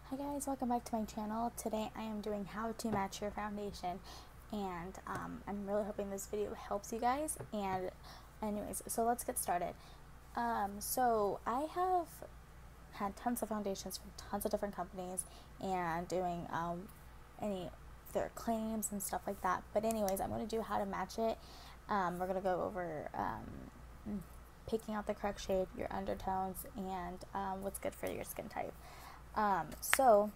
Hi guys, welcome back to my channel. Today I am doing how to match your foundation, and I'm really hoping this video helps you guys. And anyways, so let's get started. So I have had tons of foundations from tons of different companies and doing any of their claims and stuff like that. But anyways, I'm going to do how to match it. We're going to go over picking out the correct shade, your undertones, and what's good for your skin type. So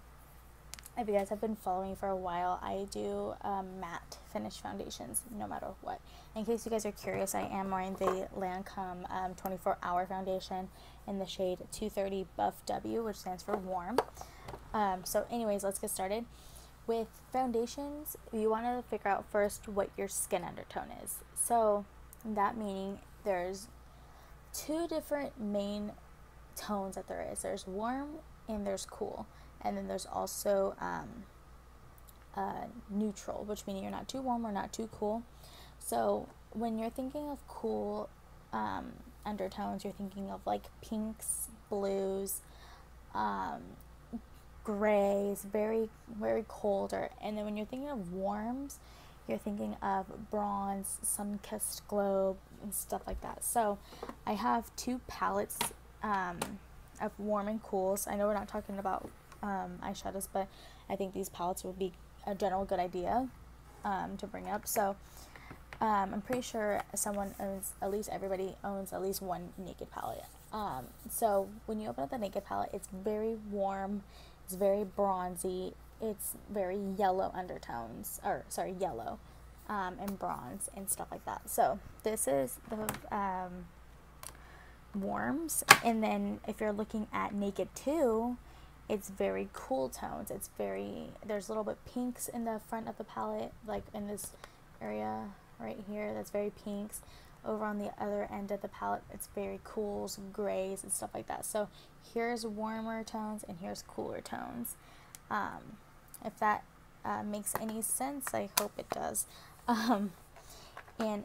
if you guys have been following me for a while, I do matte finish foundations no matter what. In case you guys are curious, I am wearing the Lancome 24-hour foundation in the shade 230 Buff W, which stands for warm. So anyways, let's get started. With foundations, you want to figure out first what your skin undertone is. So that meaning there's two different main tones that there is. There's warm and there's cool, and then there's also neutral, which means you're not too warm or not too cool. So when you're thinking of cool undertones, you're thinking of like pinks, blues, grays, very colder. And then when you're thinking of warms, you're thinking of bronze, sun-kissed glow, and stuff like that. So I have two palettes of warm and cools. I know we're not talking about eyeshadows, but I think these palettes would be a general good idea to bring up. So I'm pretty sure everybody owns at least one Naked palette. So when you open up the Naked palette, it's very warm, it's very bronzy, it's very yellow undertones, yellow and bronze and stuff like that. So this is the warms. And then if you're looking at Naked 2, it's very cool tones. There's a little bit pinks in the front of the palette, like in this area right here, that's very pinks. Over on the other end of the palette, it's very cools, grays, and stuff like that. So here's warmer tones and here's cooler tones. If that makes any sense, I hope it does. And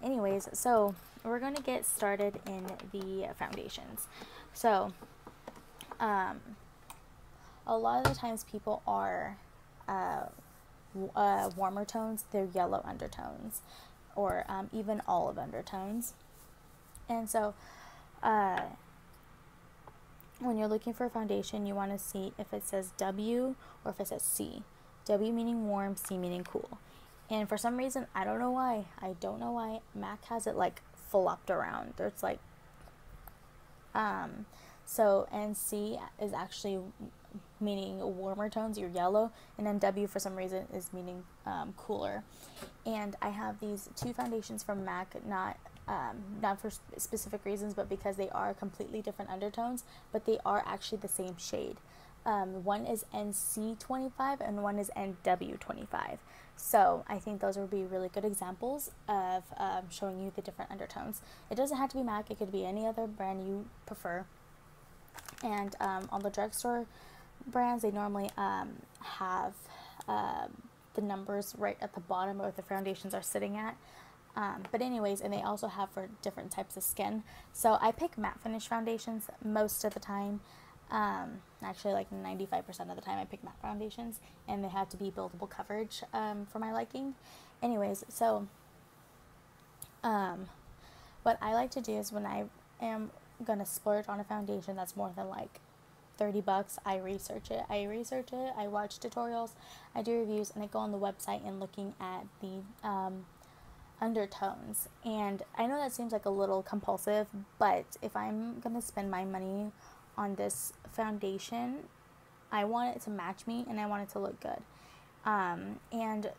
anyways, so we're going to get started in the foundations. So a lot of the times people are warmer tones, they're yellow undertones, or even olive undertones. And so when you're looking for a foundation, you want to see if it says W or if it says C. W meaning warm, C meaning cool. And for some reason, I don't know why, MAC has it like flopped around. It's like, so NC is actually meaning warmer tones, your yellow, and then W for some reason is meaning cooler. And I have these two foundations from MAC, not for specific reasons, but because they are completely different undertones, but they are actually the same shade. One is NC25 and one is NW25. So I think those would be really good examples of showing you the different undertones. It doesn't have to be MAC, it could be any other brand you prefer. And on the drugstore brands, they normally have the numbers right at the bottom where the foundations are sitting at. But anyways, and they also have for different types of skin. So I pick matte finish foundations most of the time. Actually, like 95% of the time I pick matte foundations, and they have to be buildable coverage for my liking. Anyways, so what I like to do is when I am gonna splurge on a foundation that's more than like $30, I research it, I watch tutorials, I do reviews, and I go on the website and looking at the undertones. And I know that seems like a little compulsive, but if I'm gonna spend my money on this foundation, I want it to match me and I want it to look good. And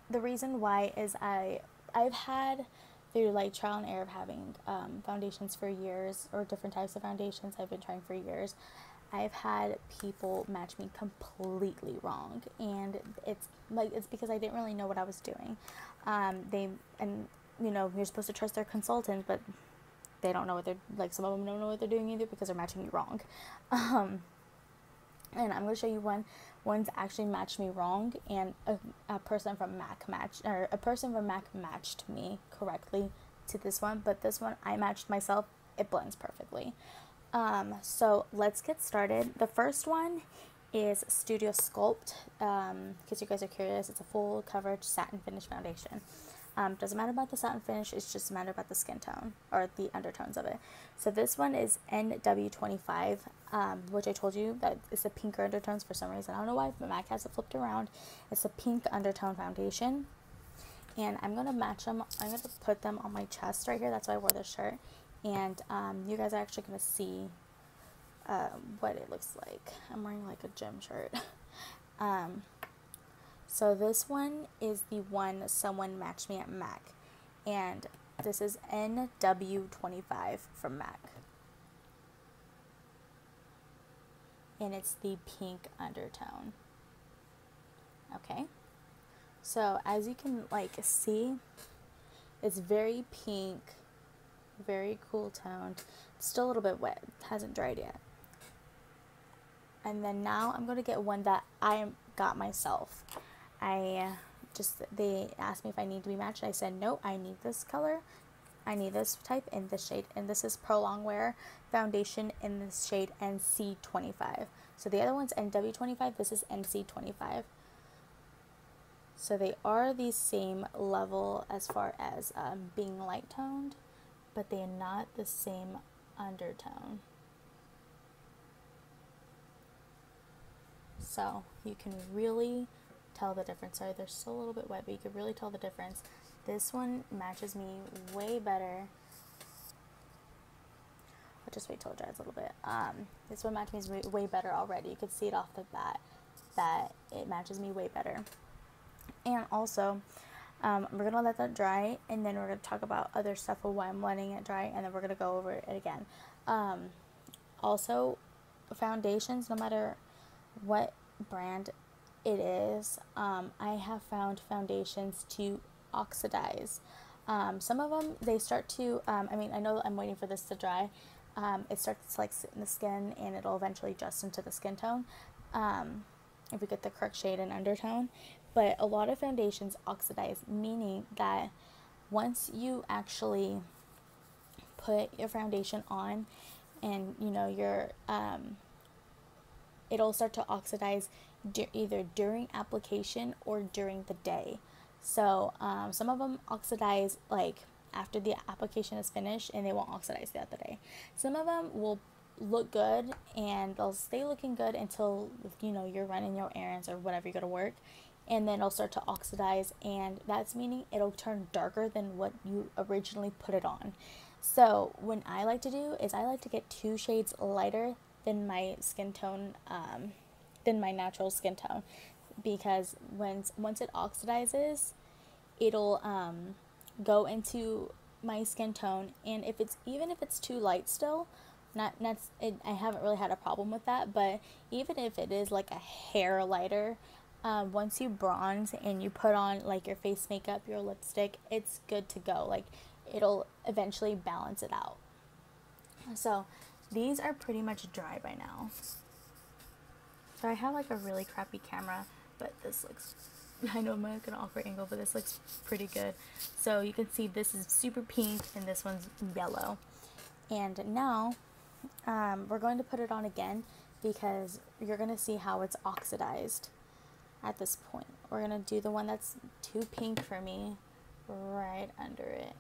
the reason why is I've had, through like trial and error of having foundations for years, or different types of foundations I've been trying for years, I've had people match me completely wrong, and it's because I didn't really know what I was doing. You're supposed to trust their consultant, but they don't know what they're, like, some of them don't know what they're doing either because they're matching you wrong. And I'm going to show you one's actually matched me wrong, and a person from MAC matched me correctly to this one, but this one I matched myself. It blends perfectly. So let's get started. The first one is Studio Sculpt. Because you guys are curious, it's a full coverage satin finish foundation. Doesn't matter about the satin finish, it's just a matter about the skin tone or the undertones of it. So this one is NW25, which I told you that it's the pinker undertones for some reason. I don't know why, but MAC has it flipped around. It's a pink undertone foundation. And I'm going to match them. I'm going to put them on my chest right here. That's why I wore this shirt. And you guys are actually going to see what it looks like. I'm wearing like a gym shirt. So this one is the one someone matched me at MAC. And this is NW25 from MAC. And it's the pink undertone. Okay. So as you can like see, it's very pink, very cool toned. It's still a little bit wet, hasn't dried yet. And then now I'm going to get one that I got myself. They asked me if I need to be matched. I said, no, I need this color. I need this type in this shade. And this is Pro Longwear foundation in this shade NC25. So the other one's NW25. This is NC25. So they are the same level as far as being light toned, but they are not the same undertone. So you can really tell the difference. Sorry, they're still a little bit wet, but you can really tell the difference. This one matches me way better. I'll just wait till it dries a little bit. This one matches me way better already. You can see it off the bat that it matches me way better. And also, we're going to let that dry, and then we're going to talk about other stuff of why I'm letting it dry, and then we're going to go over it again. Also, foundations, no matter what brand it is, I have found foundations to oxidize. Some of them, they start to, I know I'm waiting for this to dry. It starts to like sit in the skin, and it'll eventually adjust into the skin tone. If we get the correct shade and undertone. But a lot of foundations oxidize, meaning that once you actually put your foundation on and it'll start to oxidize either during application or during the day. So some of them oxidize like after the application is finished, and they won't oxidize the other day. Some of them will look good, and they'll stay looking good until you're running your errands or whatever you go to work, and then it'll start to oxidize, and that's meaning it'll turn darker than what you originally put it on. So what I like to do is I like to get 2 shades lighter than my skin tone, than my natural skin tone, because once it oxidizes, it'll go into my skin tone, and even if it's too light still, I haven't really had a problem with that, but even if it is like a hair lighter, once you bronze and you put on like your face makeup, your lipstick, it's good to go. Like it'll eventually balance it out. So these are pretty much dry by now. So I have like a really crappy camera, but this looks, I know I'm like an awkward angle, but this looks pretty good. So you can see this is super pink and this one's yellow. And now we're going to put it on again, because you're going to see how it's oxidized at this point. We're going to do the one that's too pink for me right under it.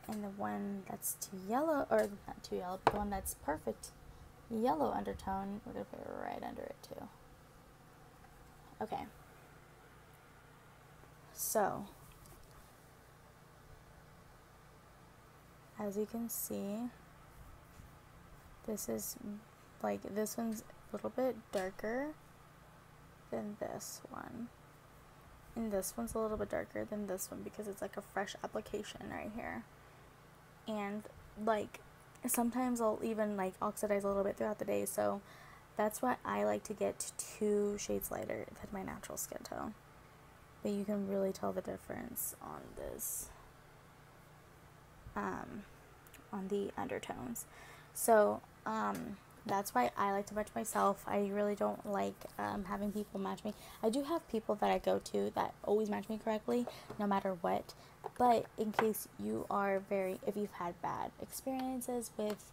And the one that's too yellow, or not too yellow, but the one that's perfect yellow undertone, we're going to put it right under it too. Okay. So, as you can see, this one's a little bit darker than this one. And this one's a little bit darker than this one because it's like a fresh application right here. And like sometimes I'll even like oxidize a little bit throughout the day, so that's why I like to get 2 shades lighter than my natural skin tone. But you can really tell the difference on this, on the undertones. So that's why I like to match myself. I really don't like having people match me. I do have people that I go to that always match me correctly no matter what, but in case you are if you've had bad experiences with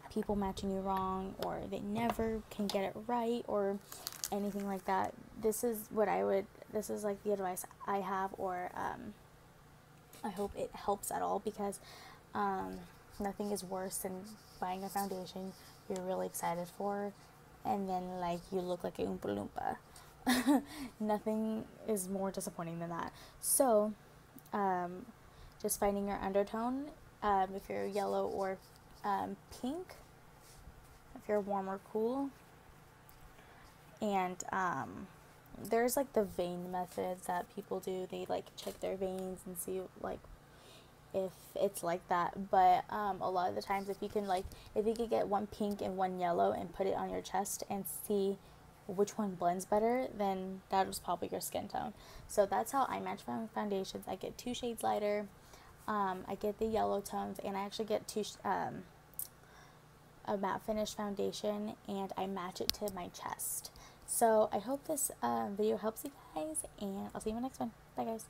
people matching you wrong, or they never can get it right, or anything like that. This is like the advice I have, or I hope it helps at all, because nothing is worse than buying a foundation you're really excited for, and then like you look like a Oompa Loompa. Nothing is more disappointing than that. So just finding your undertone, if you're yellow or pink, if you're warm or cool. And there's like the vein methods that people do. They like check their veins and see like if it's like that. But a lot of the times, if you could get one pink and one yellow and put it on your chest and see which one blends better, then that was probably your skin tone. So that's how I match my foundations. I get 2 shades lighter. I get the yellow tones, and I actually get a matte finish foundation, and I match it to my chest. So I hope this video helps you guys, and I'll see you in my next one. Bye, guys.